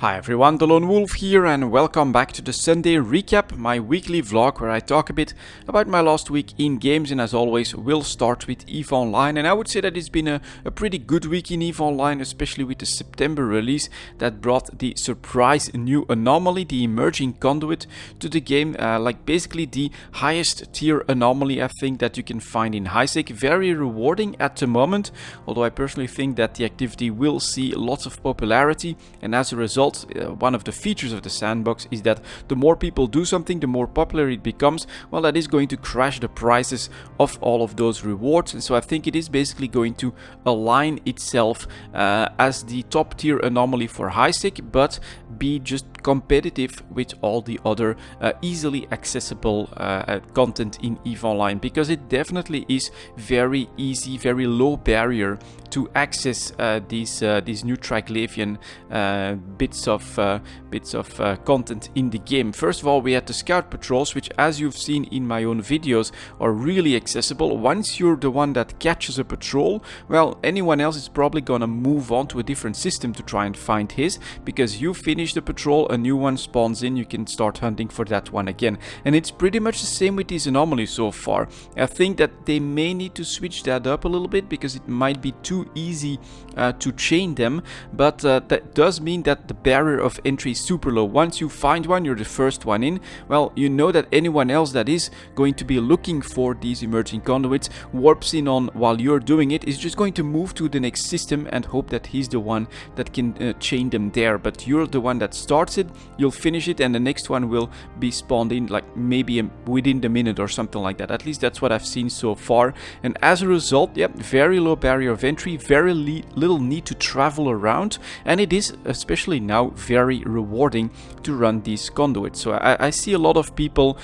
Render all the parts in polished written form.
Hi everyone, delonewolf here and welcome back to the Sunday recap, my weekly vlog where I talk a bit about my last week in games, and as always we'll start with EVE Online. And I would say that it's been a pretty good week in EVE Online, especially with the September release that brought the surprise new anomaly, the emerging conduit, to the game, like basically the highest tier anomaly I think that you can find in Highsec. Very rewarding at the moment, although I personally think that the activity will see lots of popularity, and as a result one of the features of the sandbox is that the more people do something, the more popular it becomes. Well, that is going to crash the prices of all of those rewards, and so I think it is basically going to align itself as the top tier anomaly for Highsec, but be just competitive with all the other easily accessible content in EVE Online, because it definitely is very easy, very low barrier to access these new Triglavian bits of content in the game. First of all, we had the scout patrols, which, as you've seen in my own videos, are really accessible. Once you're the one that catches a patrol, well, anyone else is probably gonna move on to a different system to try and find his, because you finish the patrol, a new one spawns in, you can start hunting for that one again. And it's pretty much the same with these anomalies so far. I think that they may need to switch that up a little bit, because it might be too easy to chain them, but that does mean that the barrier of entry is super low. Once you find one, you're the first one in. Well, you know that anyone else that is going to be looking for these emerging conduits, warps in on while you're doing it, is just going to move to the next system and hope that he's the one that can chain them there. But you're the one that starts it, you'll finish it, and the next one will be spawned in like maybe within the minute or something like that. At least that's what I've seen so far. And as a result, yeah, very low barrier of entry, very little need to travel around, and it is, especially now, very rewarding to run these conduits. So I see a lot of people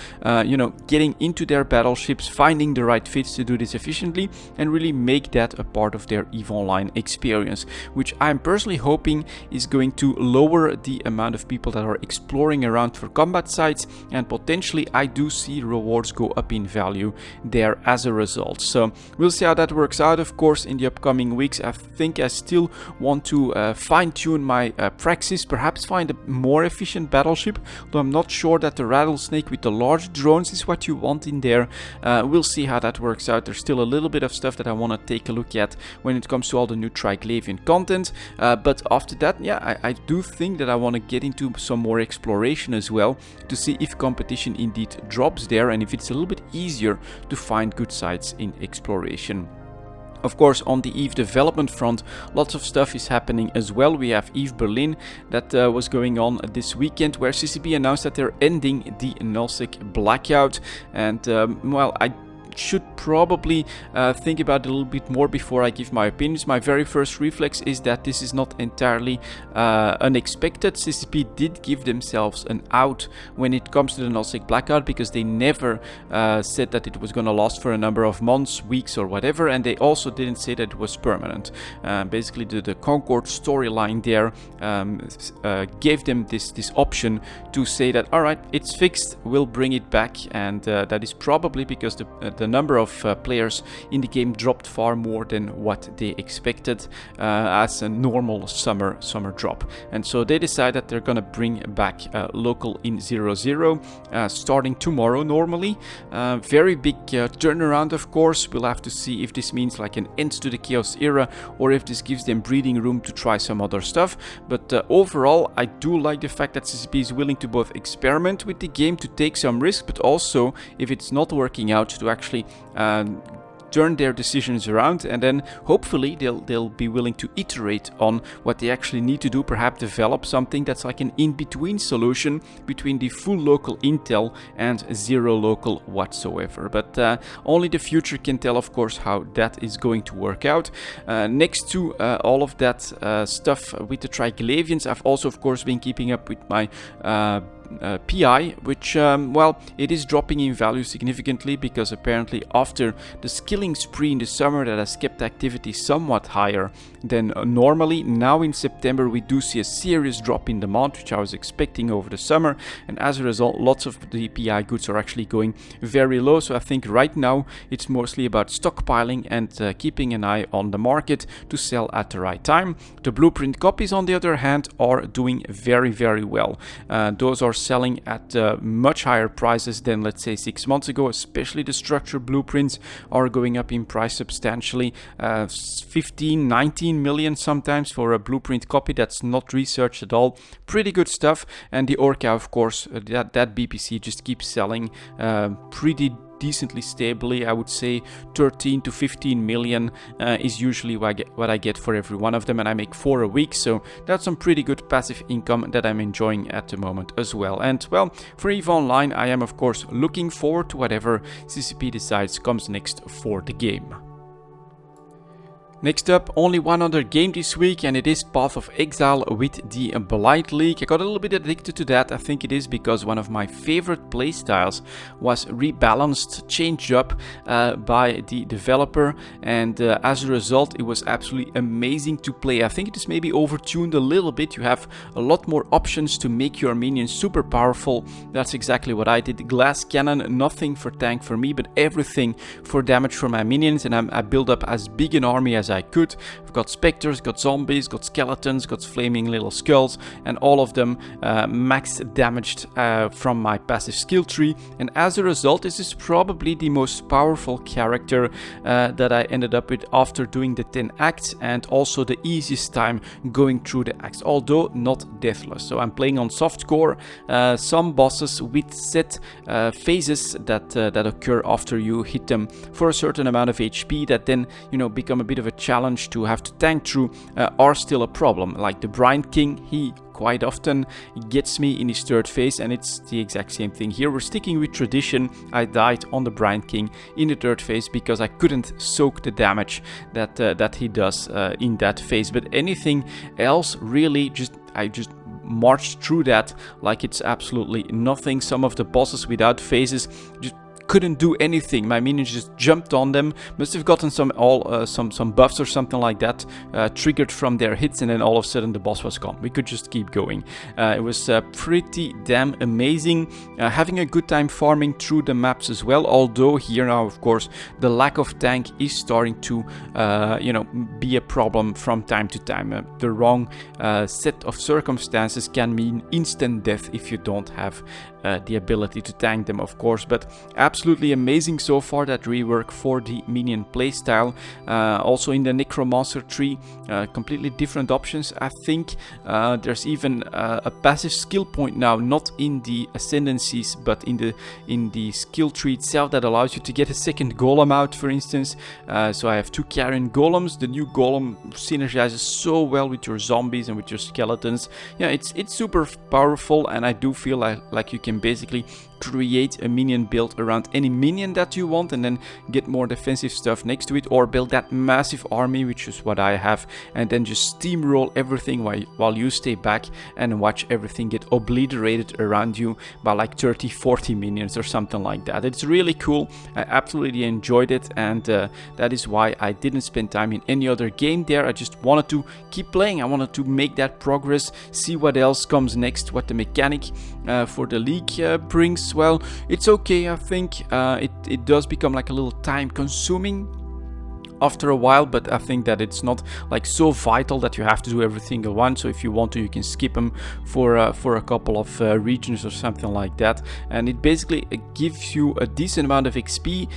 getting into their battleships, finding the right fits to do this efficiently, and really make that a part of their EVE Online experience, which I'm personally hoping is going to lower the amount of people that are exploring around for combat sites, and potentially I do see rewards go up in value there as a result. So we'll see how that works out, of course, in the upcoming weeks. I think I still want to fine-tune my praxis, perhaps find a more efficient battleship, though I'm not sure that the rattlesnake with the large drones is what you want in there. We'll see how that works out. There's still a little bit of stuff that I want to take a look at when it comes to all the new Triglavian content, but after that, yeah, I do think that I want to get into some more exploration as well, to see if competition indeed drops there, and if it's a little bit easier to find good sites in exploration. Of course, on the EVE development front, lots of stuff is happening as well. We have EVE Berlin that was going on this weekend, where CCP announced that they're ending the Nullsec blackout, and well, I should probably think about it a little bit more before I give my opinions. My very first reflex is that this is not entirely unexpected. CCP did give themselves an out when it comes to the Nullsec blackout, because they never said that it was going to last for a number of months, weeks or whatever, and they also didn't say that it was permanent. Basically the Concord storyline there gave them this option to say that, alright, it's fixed, we'll bring it back, and that is probably because the number of players in the game dropped far more than what they expected as a normal summer drop, and so they decide that they're gonna bring back local in 0-0 starting tomorrow normally. Very big turnaround, of course. We'll have to see if this means like an end to the Chaos era, or if this gives them breathing room to try some other stuff. But overall, I do like the fact that CCP is willing to both experiment with the game, to take some risk, but also, if it's not working out, to actually turn their decisions around, and then hopefully they'll be willing to iterate on what they actually need to do, perhaps develop something that's like an in-between solution between the full local intel and zero local whatsoever. But only the future can tell, of course, how that is going to work out. Next to all of that stuff with the Triglavians, I've also, of course, been keeping up with my PI, which, well, it is dropping in value significantly because apparently after the skilling spree in the summer that has kept activity somewhat higher than normally, now in September we do see a serious drop in demand, which I was expecting over the summer, and as a result lots of the PI goods are actually going very low. So I think right now it's mostly about stockpiling and keeping an eye on the market to sell at the right time. The blueprint copies on the other hand are doing very well. Those are selling at much higher prices than, let's say, 6 months ago. Especially the structured blueprints are going up in price substantially, 15-19 million sometimes for a blueprint copy. That's not researched at all. Pretty good stuff. And the Orca, of course, that BPC just keeps selling pretty decently stably. I would say 13 to 15 million is usually what I get for every one of them, and I make 4 a week, so that's some pretty good passive income that I'm enjoying at the moment as well. And well, for EVE Online I am of course looking forward to whatever CCP decides comes next for the game. Next up, only one other game this week, and it is Path of Exile with the Blight League. I got a little bit addicted to that. I think it is because one of my favorite playstyles was rebalanced, changed up by the developer, and as a result it was absolutely amazing to play. I think it is maybe overtuned a little bit. You have a lot more options to make your minions super powerful. That's exactly what I did. Glass cannon, nothing for tank for me, but everything for damage for my minions, and I built up as big an army as I could. I've got specters, got zombies, got skeletons, got flaming little skulls, and all of them max damaged from my passive skill tree. And as a result, this is probably the most powerful character that I ended up with after doing the 10 acts, and also the easiest time going through the acts, although not deathless. So I'm playing on softcore, some bosses with set phases that occur after you hit them for a certain amount of HP that then, you know, become a bit of a challenge to have to tank through, are still a problem. Like the Brine King, he quite often gets me in his third phase, and it's the exact same thing here. We're sticking with tradition. I died on the Brine King in the third phase because I couldn't soak the damage that he does in that phase. But anything else, really, I just marched through that like it's absolutely nothing. Some of the bosses without phases just couldn't do anything. My minions just jumped on them, must have gotten some buffs or something like that, triggered from their hits, and then all of a sudden the boss was gone. We could just keep going. It was pretty damn amazing. Having a good time farming through the maps as well, although here now of course the lack of tank is starting to be a problem from time to time. The wrong set of circumstances can mean instant death if you don't have the ability to tank them, of course. But absolutely amazing so far, that rework for the minion playstyle. Also in the Necromancer tree, completely different options. I think there's even a passive skill point now, not in the ascendancies but in the skill tree itself, that allows you to get a second golem out, for instance. So I have 2 carrion golems. The new golem synergizes so well with your zombies and with your skeletons. Yeah, it's super powerful, and I do feel like you can basically create a minion build around any minion that you want, and then get more defensive stuff next to it, or build that massive army, which is what I have, and then just steamroll everything while you stay back and watch everything get obliterated around you by like 30-40 minions or something like that. It's really cool. I absolutely enjoyed it, and that is why I didn't spend time in any other game there. I just wanted to keep playing. I wanted to make that progress, see what else comes next, what the mechanic for the league brings. Well, it's okay. I think it does become like a little time consuming after a while, but I think that it's not like so vital that you have to do everything at once. So if you want to, you can skip them for a couple of regions or something like that, and it basically gives you a decent amount of XP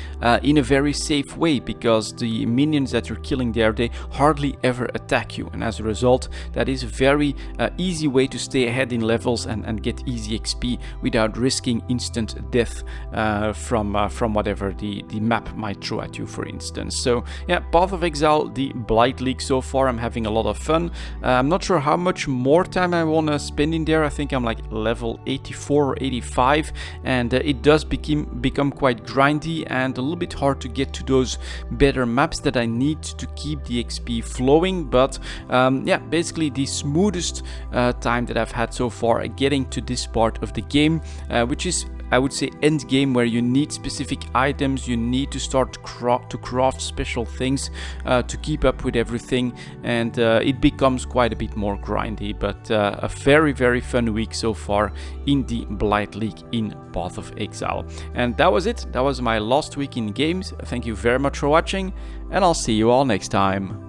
in a very safe way, because the minions that you're killing there, they hardly ever attack you, and as a result that is a very easy way to stay ahead in levels and get easy XP without risking instant death from whatever the map might throw at you, for instance. So yeah, Path of Exile, the Blight League so far, I'm having a lot of fun. I'm not sure how much more time I want to spend in there. I think I'm like level 84 or 85, and it does become quite grindy and a little bit hard to get to those better maps that I need to keep the XP flowing. But yeah, basically the smoothest time that I've had so far getting to this part of the game, which is, I would say, end game, where you need specific items, you need to start to craft special things to keep up with everything, and it becomes quite a bit more grindy. But a very, very fun week so far in the Blight League in Path of Exile. And that was it. That was my last week in games. Thank you very much for watching, and I'll see you all next time.